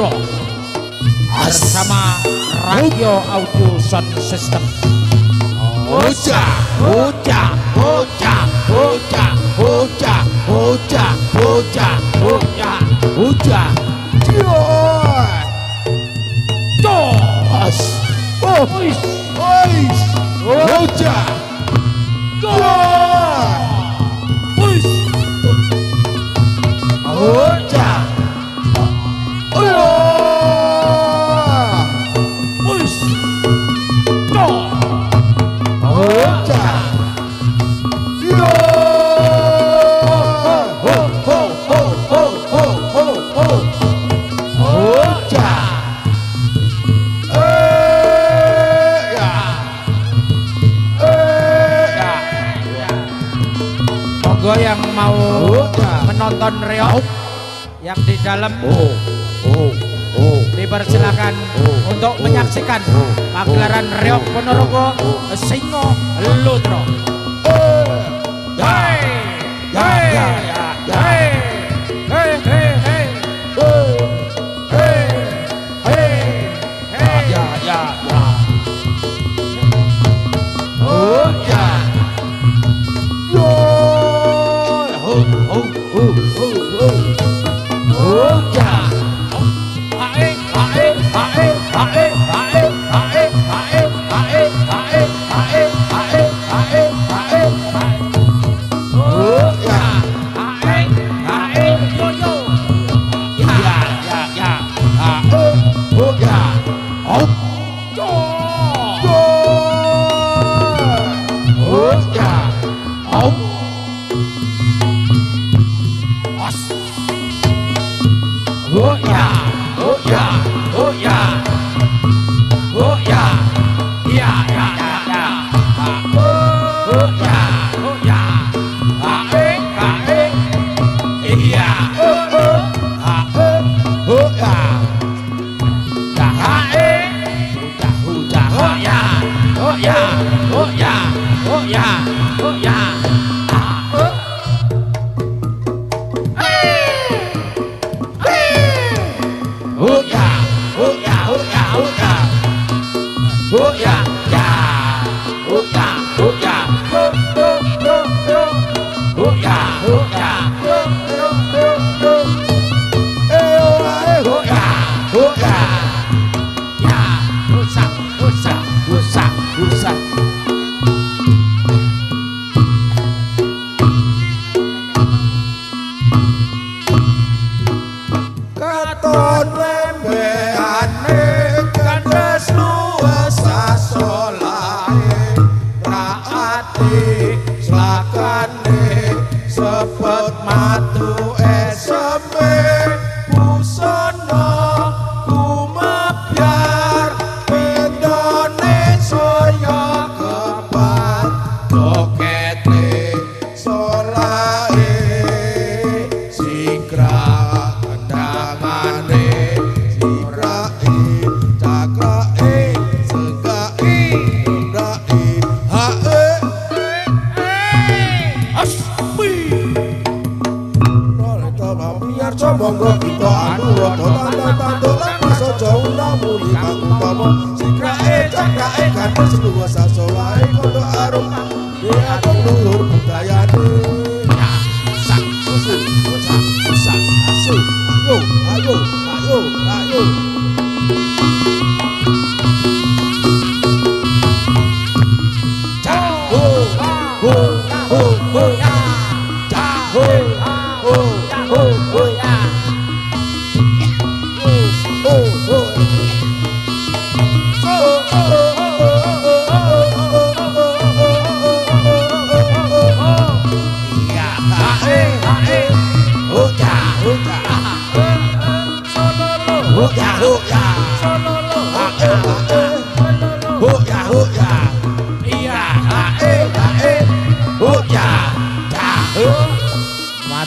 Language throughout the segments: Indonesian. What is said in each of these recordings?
Ludro bersama Radio Audio Sound System. Hoja, hoja, hoja, hoja, hoja, hoja, hoja, hoja, hoja. Jos, ois, ois, hoja, ois, hoja, ois, monggo yang mau menonton reog yang di dalam dipersilakan untuk menyaksikan pagelaran reog Ponorogo Singo Ludro.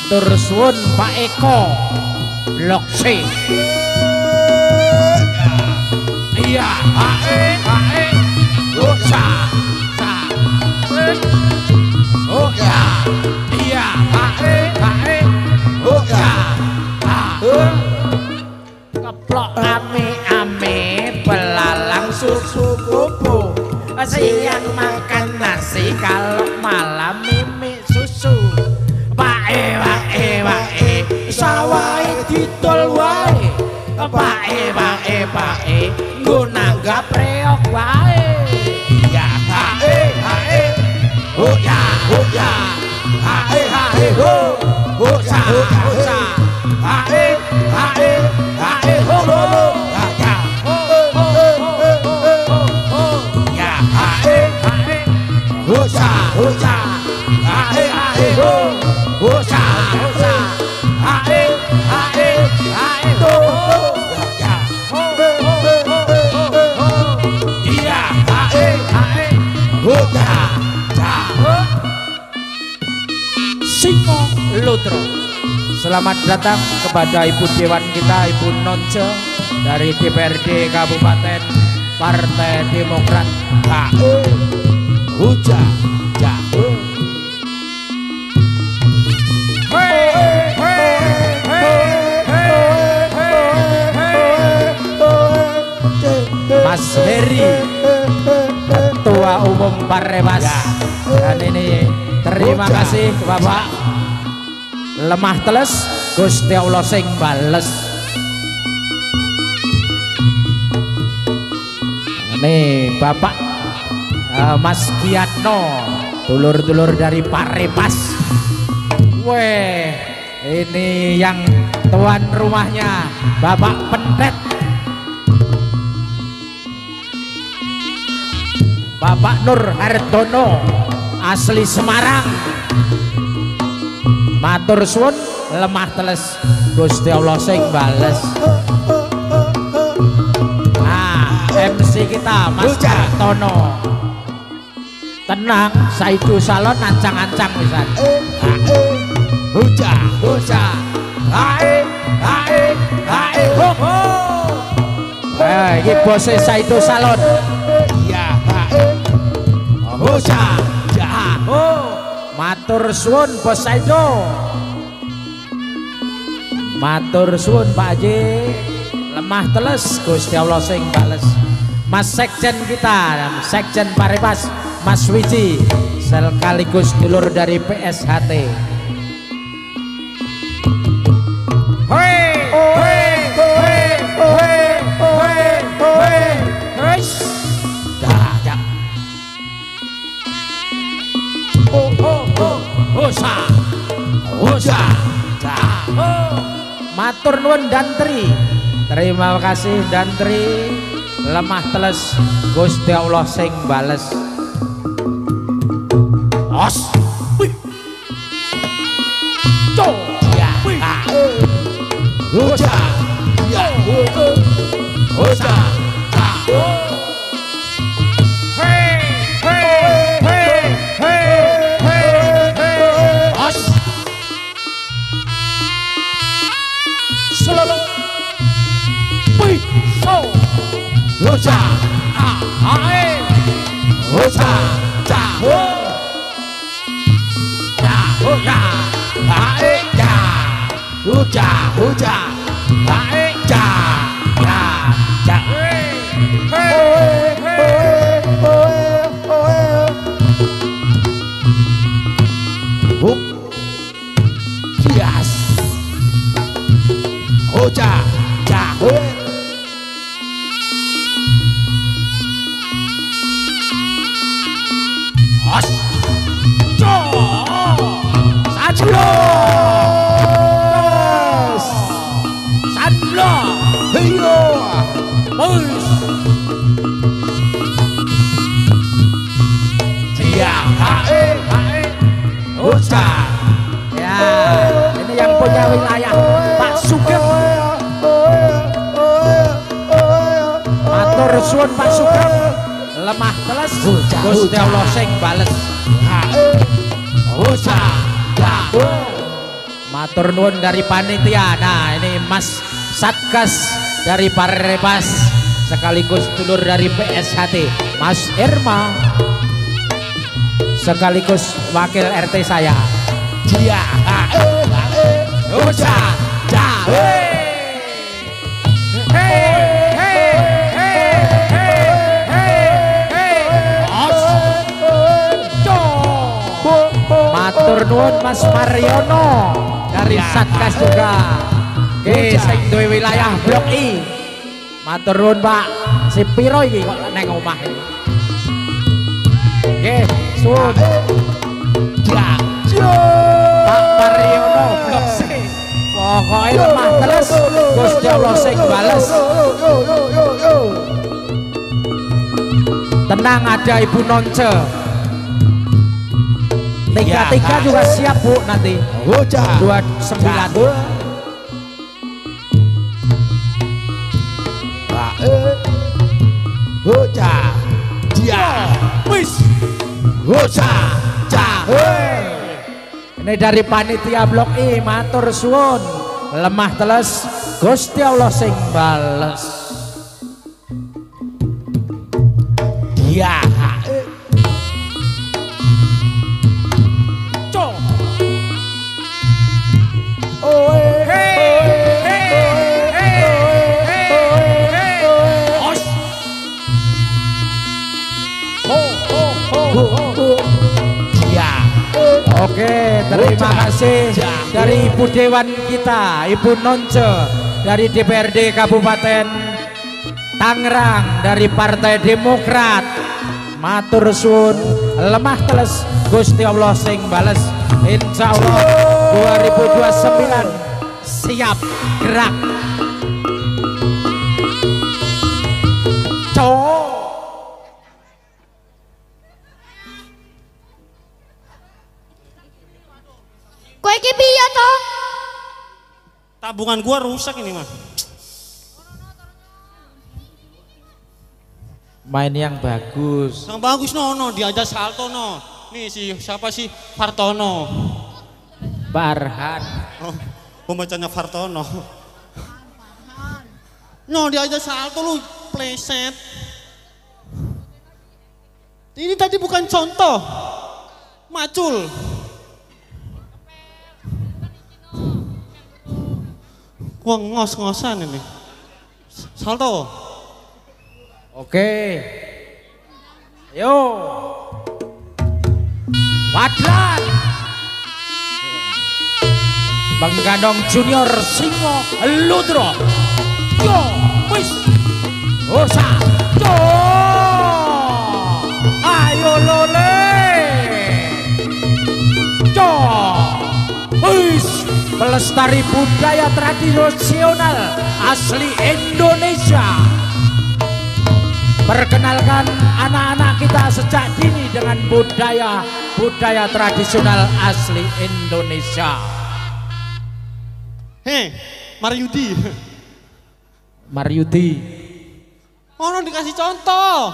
Matur suwun Pak Eko Blok C. Iya, oh ya, iya, keblok plok ame-ame belalang susu kuku siang makan nasi kalau malam mimi susu bae sawai didol wae bae guna gapreok wae ya hae ho ya hae ho sa hae ho ya Husa, hae ho, husa, hae ho, ya, iya, hae ho, ya, Singo Lutro. Selamat datang kepada Ibu Dewan kita, Ibu Nonce dari DPRD Kabupaten Partai Demokrat. Huja, Mas Heri, Ketua Umum Parepas. Dan ini terima kasih Bapak Lemah Teles, Gusti Allah sing bales. Ini Bapak Mas Giatno, dulur-dulur dari Parepas. Weh, ini yang tuan rumahnya Bapak Pendet, Bapak Nur Hartono, asli Semarang. Matur suwun Lemah Teles, Gusti Allah sing bales. Nah, MC kita Mas Hartono. Tenang, Saidu Salon ancang-ancang wisan. Huja, hae ho. Iki bose Saidu Salon. Ya, huja, ho. Matur suwun Bos Saidu. Matur suwun Pak Haji. Lemah Teles, Gusti Allah sing bales. Mas Sekjen kita, Sekjen Parepas, Mas Wiji, sekaligus dulur dari PSHT. Matur nuwun Dantri. Terima kasih Dantri. Lemah Teles, Gusti Allah sing bales. Os, co, ya, huja, ya, huja, os, selalu, so, huja, huja, huja, hae ja, huk, yes, huja, os, co, sajlo. Ya, ini yang punya wilayah Pak Sugeng. Matur suwun Pak Sugeng. Lemah Teles, Gusti Allah sing bales. Matur nuwun dari panitia. Nah, ini Mas Satgas dari Parepas sekaligus dulur dari PSHT, Mas Irma sekaligus wakil RT saya. Dia Uca, matur nuwun Mas Mariono dari Satgas juga oke sing duwe wilayah Blok I matur nuwun Pak si piro iki kok neng omah iki nggih suwun Pak Mariono Blok C pokoknya lemah teles Gusti Allah sing bales tenang ada Ibu Nonce 33 juga siap Bu nanti 29 ini dari panitia Blok I matur suwun lemah teles Gusti Allah sing bales ya Oke, terima kasih dari Ibu Dewan kita, Ibu Nonce dari DPRD Kabupaten Tangerang dari Partai Demokrat. Matur suwun, lemah teles Gusti Allah sing bales. Insya Allah 2029 siap gerak. Kowe iki piye to? Tabungan gua rusak ini mah. Main yang bagus. Yang bagus no, diajak salto no. Nih siapa sih Fartono? Barhan. Oh, pembacanya Fartono. No, diajak salto lu pleset. Ini tadi bukan contoh. Macul. Wah ngos-ngosan ini. Salto. Oke. Yo. Wadlan. Bang Gandong Junior Singo Ludro. Yo, wis. Osa. Yo. Ayo lole. Yo. Wis. Pelestari budaya tradisional asli Indonesia. Perkenalkan anak-anak kita sejak dini dengan budaya tradisional asli Indonesia. Hei, Maryudi. Ono dikasih contoh.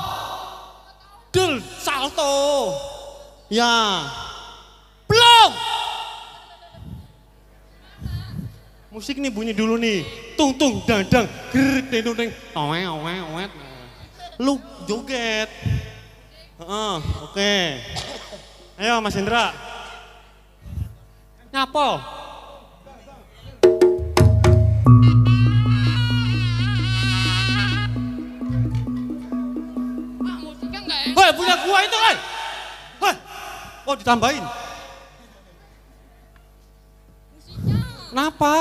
Dul salto. Ya. Belum. Musik nih bunyi dulu nih. Tung tung dang dang. Gerik deng deng. Awet. Lu joget. Oke. Ayo Mas Indra. Nyapo. Hei, punya gua itu kan. Hei. Oh, ditambahin. Kenapa?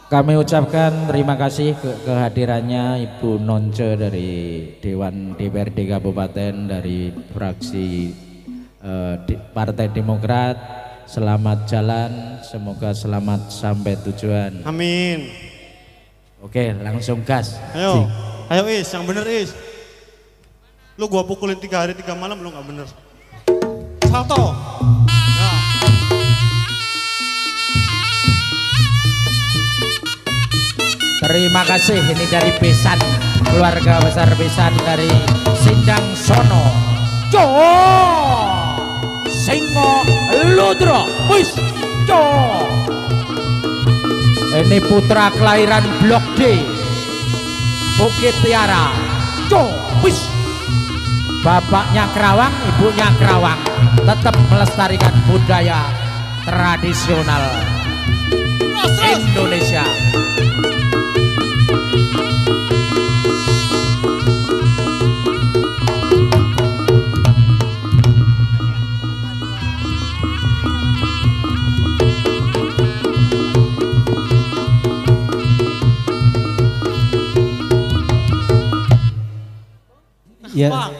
Kami ucapkan terima kasih kehadirannya Ibu Nonce dari Dewan DPRD Kabupaten dari fraksi Partai Demokrat. Selamat jalan, semoga selamat sampai tujuan. Amin. Oke, langsung gas. Ayo Is, yang bener Is. Lu gua pukulin 3 hari 3 malam lu nggak bener. Salto. Ya. Terima kasih ini dari Besan, keluarga besar Besan dari Sindang Sono. Jo Singo Ludro. Wis Jo. Ini putra kelahiran Blok D Bukit Tiara. Jo wis. Bapaknya Kerawang, ibunya Kerawang. Tetap melestarikan budaya tradisional Indonesia. Ya, Pak.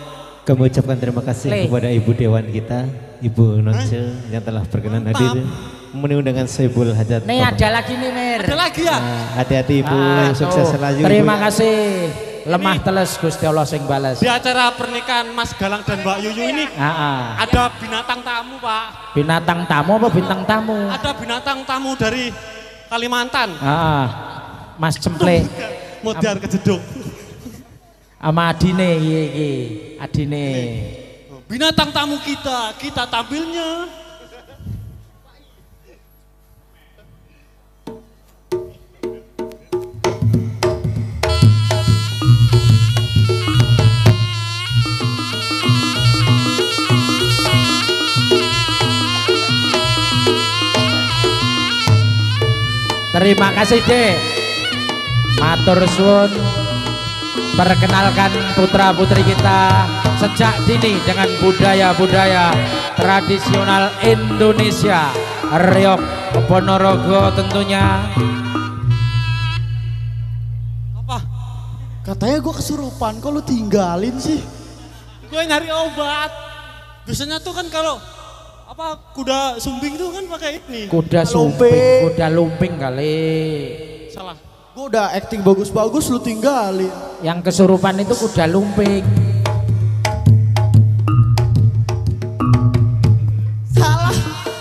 kami ucapkan terima kasih Le. kepada Ibu Dewan kita, Ibu Nonce yang telah berkenan hadir memenuhi undangan Soebul Hajat. Nih ada lagi nih Mir. Ada lagi ya? Nah, hati-hati Ibu, sukses tuh. selalu. Terima Ibu. kasih. Lemah teles Gusti Allah sing bales. Di acara pernikahan Mas Galang dan Mbak Yuyu ini ada binatang tamu, Pak. Binatang tamu apa bintang tamu? Ada binatang tamu dari Kalimantan. Mas Cemple Mutiar kejeduk. sama adine iki, adine. Binatang tamu kita tampilnya. Terima kasih Dek. Matur suwun. Perkenalkan putra putri kita sejak dini dengan budaya-budaya tradisional Indonesia. Riok Ponorogo tentunya. Apa? Katanya gue kesurupan, kok lu tinggalin sih? Gue nyari obat. Biasanya tuh kan kalau apa kuda sumbing tuh kan pakai ini. Kuda lumping. sumping, kuda lumping kali. Salah. Gue udah acting bagus-bagus, lu tinggalin. Yang kesurupan itu kuda lumping.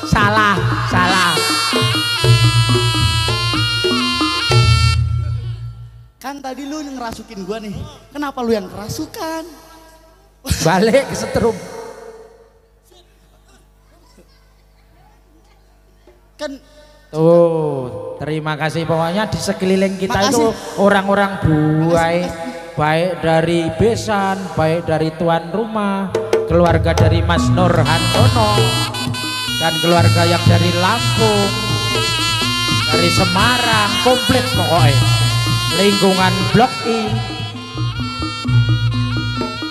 Salah. Salah. Kan tadi lu yang ngerasukin gue nih. Kenapa lu yang kerasukan? Balik ke setrum. Kan Tuh, terima kasih pokoknya di sekeliling kita Makasih. itu orang-orang baik dari besan, baik dari tuan rumah, keluarga dari Mas Nur Handono dan keluarga yang dari Lampung, dari Semarang, komplit pokoknya. Lingkungan Blok I,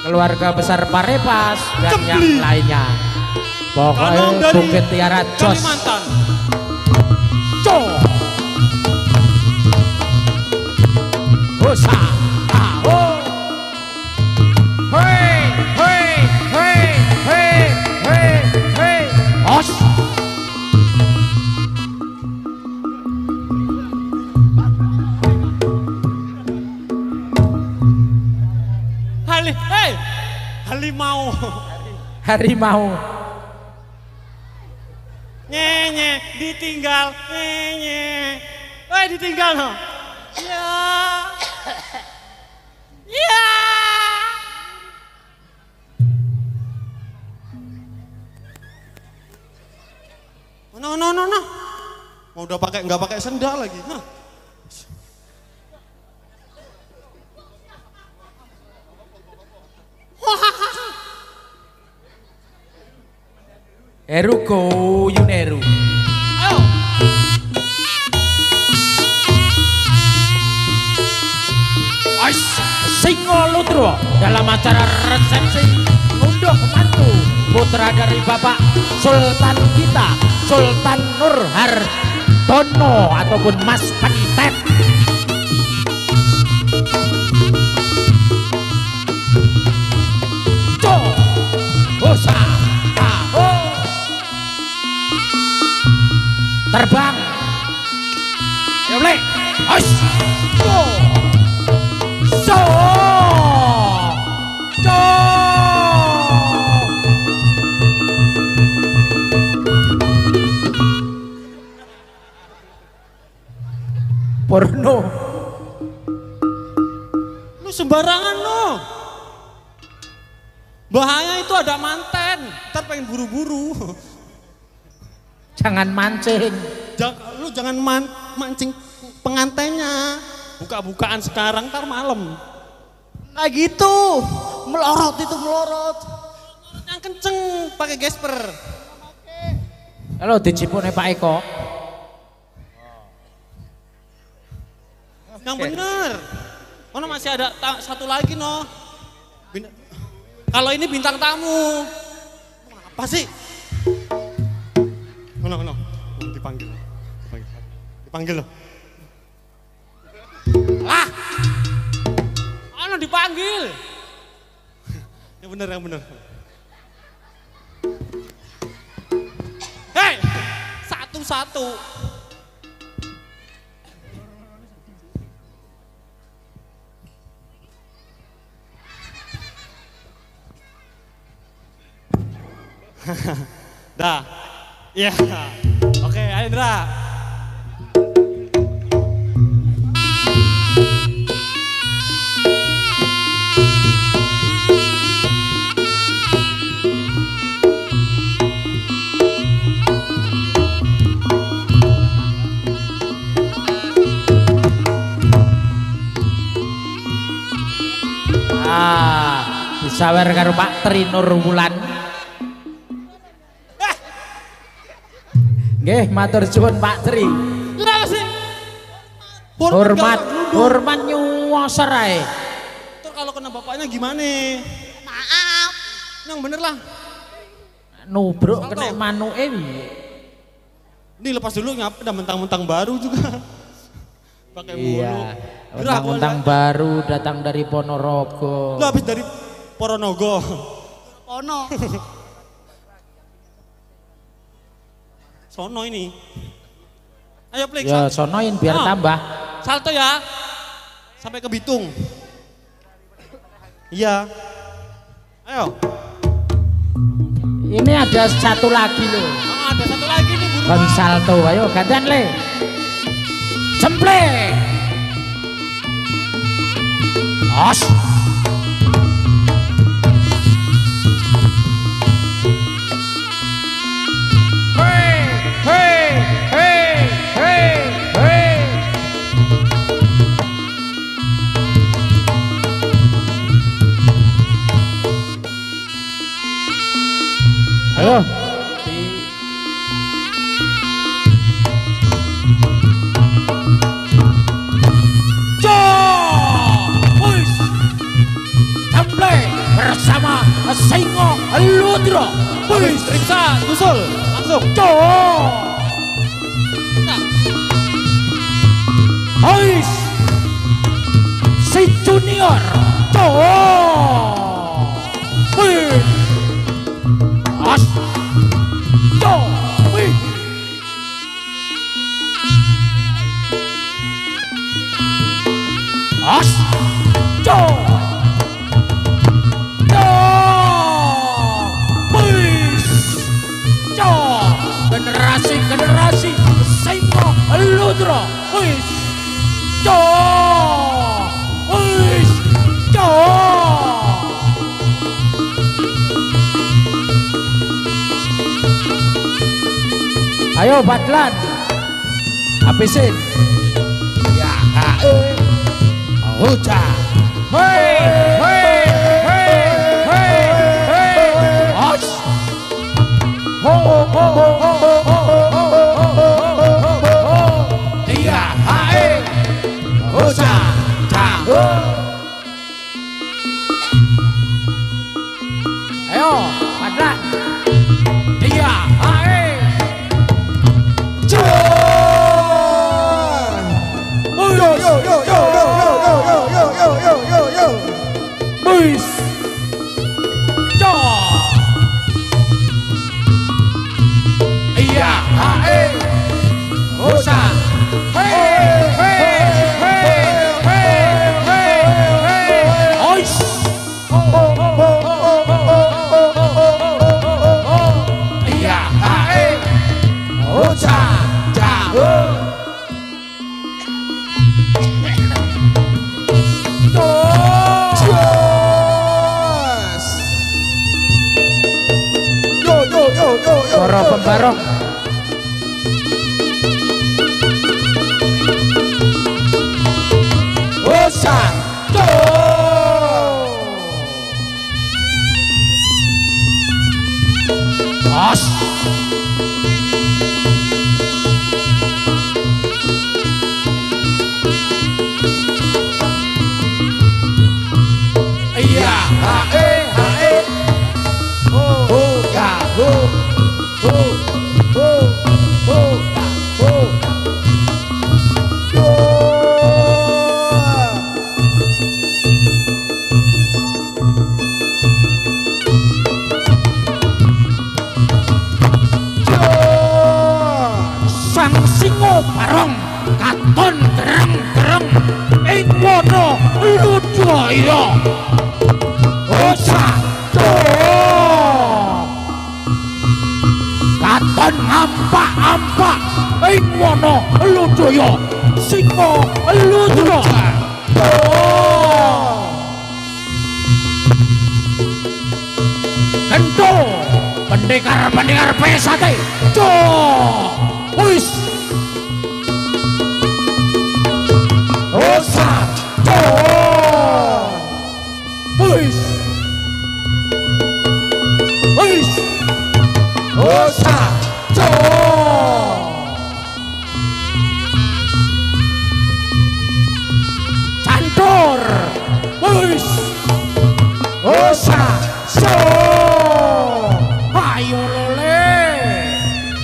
keluarga besar Parepas dan yang lainnya. Pokoknya Kanong dari Bukit Tiara Jos. Kalimantan. Usa, oh, hei, hei, hei, hei, hei, hei, os. Halimau. Harimau. Nyenye, ditinggal, nyenye. Ditinggal no. Ya. Ya. No. Mau udah pakai nggak pakai sendal lagi. Hah. Eru go Yuneru. Ayo. Ais, Singo Lutro dalam acara resepsi ngunduh mantu putra dari Bapak Sultan kita, Sultan Nur Hartono ataupun Mas Pentet. Jo, Bosa, Aho, terbang. Ayo Blek, Ais, Jo. So, porno. Lu sembarangan lo. Bahaya itu ada manten. Ntar pengen buru-buru. Jangan mancing. Lu jangan mancing pengantennya. Buka-bukaan sekarang ntar malam. Nah gitu, melorot itu melorot. Yang kenceng pakai gesper. Halo dicipune Pak Eko. Yang bener. Oh masih ada satu lagi no. Kalau ini bintang tamu. Apa sih? No. Dipanggil. Dipanggil loh. Lah. Dipanggil. yang bener. Hei, satu-satu. Dah, iya. Oke, ayo Indra. Disawer karo Pak Tri Nurwulan. Nggih, matur suwun Pak Tri. Kenapa sih? Hormat nyuwasar ae. Terus kalau kena bapaknya gimana? Maaf. Yang bener lah. Nubruk kena manuke. Ini lepas dulu ngapa udah mentang-mentang baru juga. Pakai mulu. Iya. Mentang-mentang baru datang dari Ponorogo. Lu habis dari Poronogo. Ono. Sono ini. Ayo play. Ya sonoin biar tambah. Salto ya. Sampai ke Bitung. Iya. Ayo. Ini ada satu lagi loh. Ada satu lagi nih buruan. Kon salto, ayo gantian le. Cemplek. Os. Ayo. Bersama Singo Ludro. Wih, Riksa, Gusul, langsung. Ois si Junior. Wih. As. Wih. As. Generasi Singo Ludro. Wis. Ayo Badlan. Habisin. Ya, hujan. Hei. Os. Ayo, Badlan. Tiga, Para pembarong. Os. Iya, Sang singo barong katon gereng-gereng ing wana Ludaya Osa katon ampak-ampak ing wana Ludaya singo Ludaya Gento pendekar pesate wis Osa wis Osa cantur wis Osa ayo lele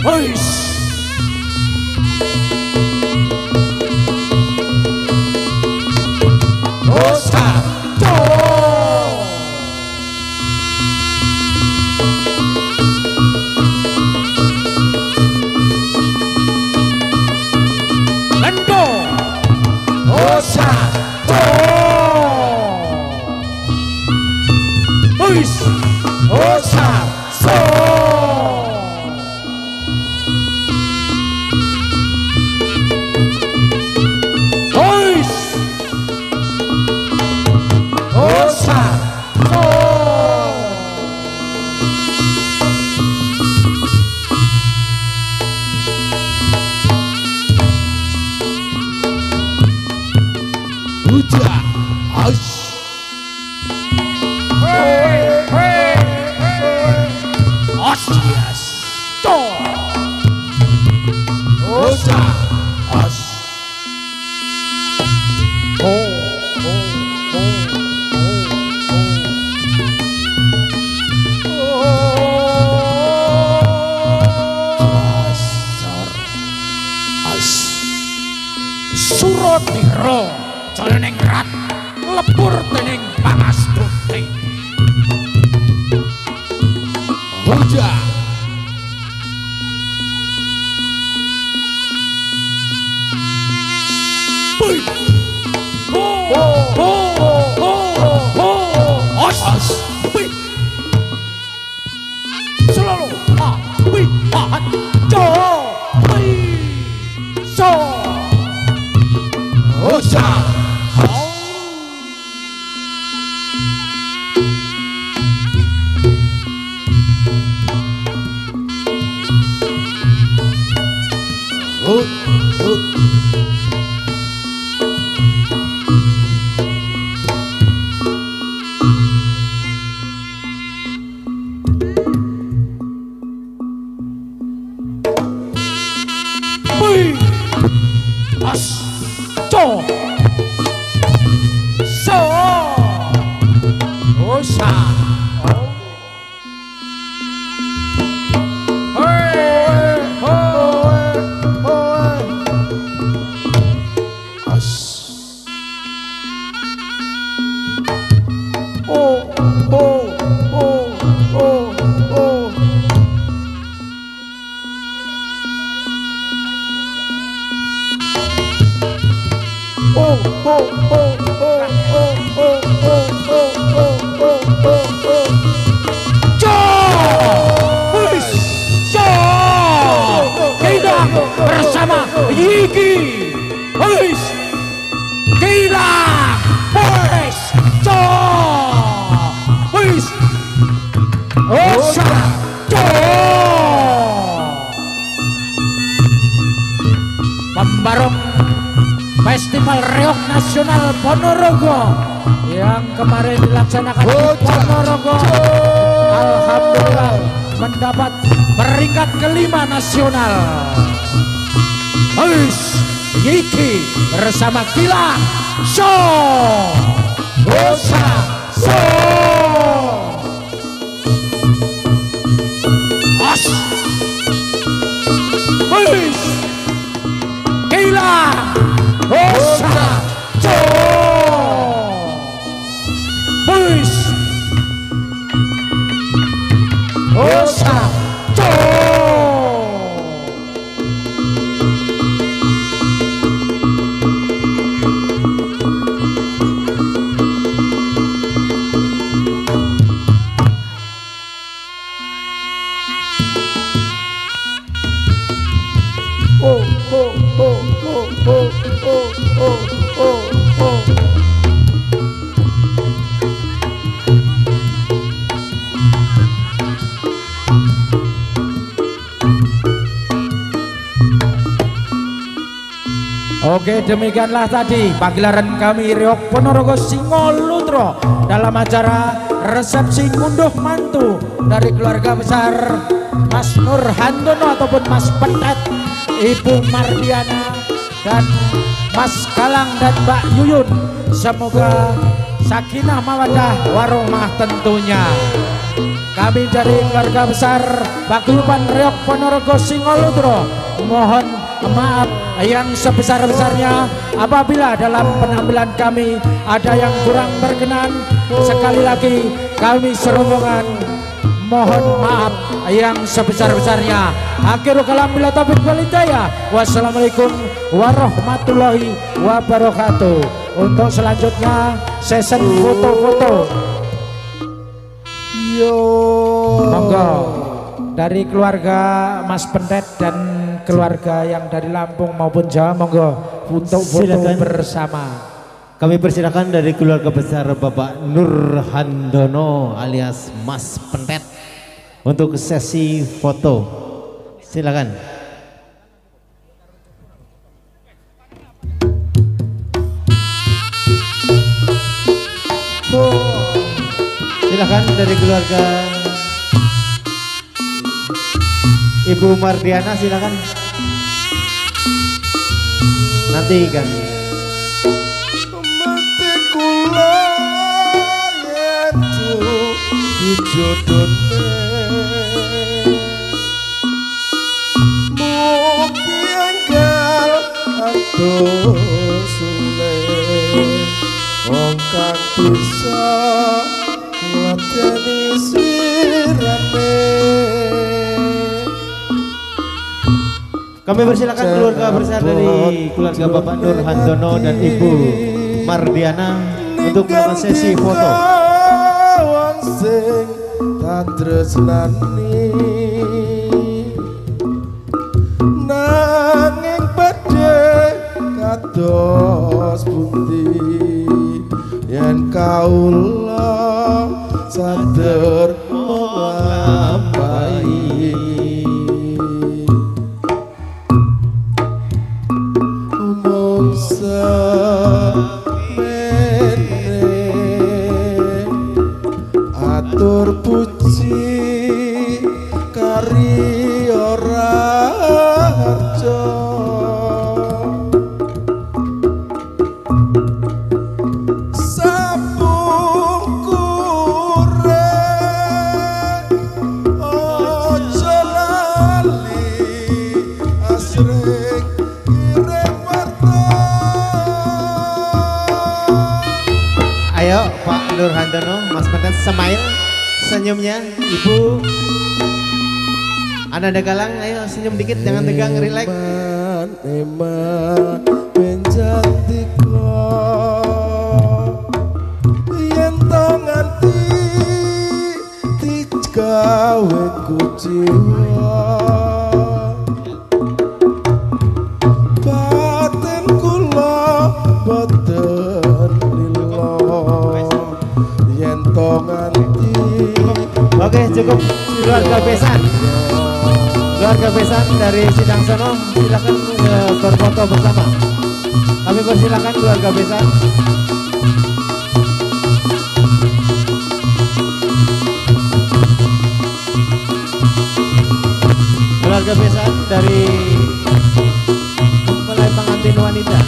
wis Osa Lendo Osa wis Osa Suratira jayaning rat lebur dening pangastuti Buja selalu Osa bersama Yiki Wis Gila Wis Wis Osa pembarong Festival Reok Nasional Ponorogo yang kemarin dilaksanakan di Ponorogo alhamdulillah mendapat peringkat kelima nasional. Yiki bersama Gila Osa Gila Osa Osa Oke, demikianlah tadi pagelaran kami Riok Ponorogo Singolutro dalam acara resepsi ngunduh mantu dari keluarga besar Mas Nur Handono ataupun Mas Pentet, Ibu Mardiana dan Mas Galang dan Mbak Yuyun. Semoga sakinah mawadah warohmah tentunya. Kami dari keluarga besar Paguyuban Riok Ponorogo Singolutro mohon maaf yang sebesar-besarnya apabila dalam penampilan kami ada yang kurang berkenan. Sekali lagi kami serombongan mohon maaf yang sebesar-besarnya. Akhirul kalam bila taufiq wal hidayah. Wassalamualaikum warahmatullahi wabarakatuh. Untuk selanjutnya sesi foto-foto. Yo. Monggo dari keluarga Mas Pendet dan keluarga yang dari Lampung maupun Jawa, monggo untuk foto bersama. Kami persilakan dari keluarga besar Bapak Nur Handono alias Mas Pendet untuk sesi foto. Silakan. Silakan dari keluarga Ibu Mardiana, silakan. Nanti kan. Mesti kula yentu jodone. Mugi enggal atus sule. Wong kang bisa ngateni sirane. Kami persilakan keluarga besar dari keluarga Bapak Nur Handono dan Ibu Mardiana untuk melakukan sesi foto. Wong sing tak tresnani nanging badhe kados pundi yen kaula sadar nglampahi. Atur puji kari ora harja sapungkure ojo lali asring kirim warta. Ayo Pak Nur Handono, Mas Pendet, smile senyumnya. Ibu Ananda Galang, ayo senyum dikit, jangan tegang, relax. Eman penjantika yen to nganti digawe kuciwa batin kula boten lilo yen to nganti. Oke, cukup keluarga besan. Keluarga besan dari Sidang Sono, silakan berfoto bersama. Kami persilakan keluarga besan. Keluarga besan dari mempelai pengantin wanita.